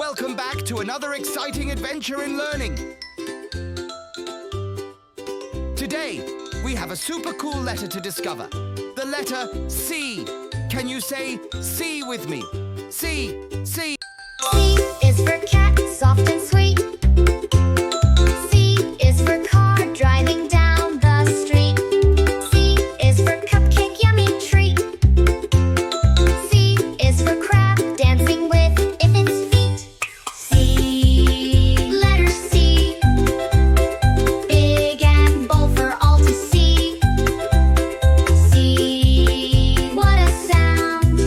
Welcome back to another exciting adventure in learning. Today, we have a super cool letter to discover. The letter C. Can you say C with me? C, C. C is for cat, soft and sweet. C is for car, driving down the street. C is for cupcake, yummy treat. C is for crab, dancing with infant's feet. C, letter C. Big and bold for all to see. C, what a sound.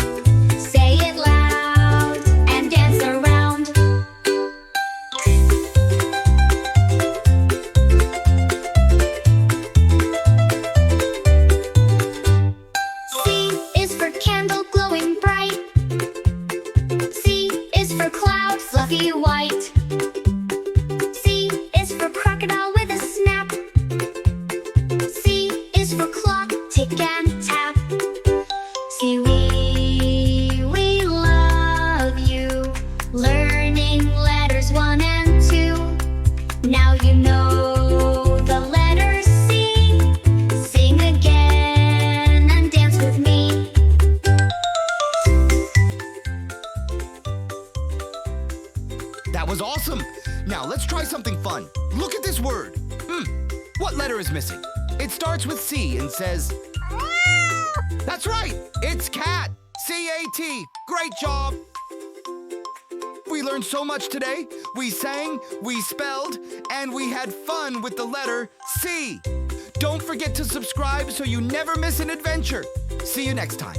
Say it loud and dance around. C is for candle glowing bright. C is for cloud fluffy white. C is for crocodile with a snap. C is for clock, tick and tap. C, we love you. Learning letters 1 and 2. Now you know the letter C. Sing again and dance with me. That was awesome. Now let's try something fun. Look at this word. What letter is missing? It starts with C and says... That's right. It's cat. C-A-T. Great job. We learned so much today. We sang, we spelled, and we had fun with the letter C. Don't forget to subscribe so you never miss an adventure. See you next time.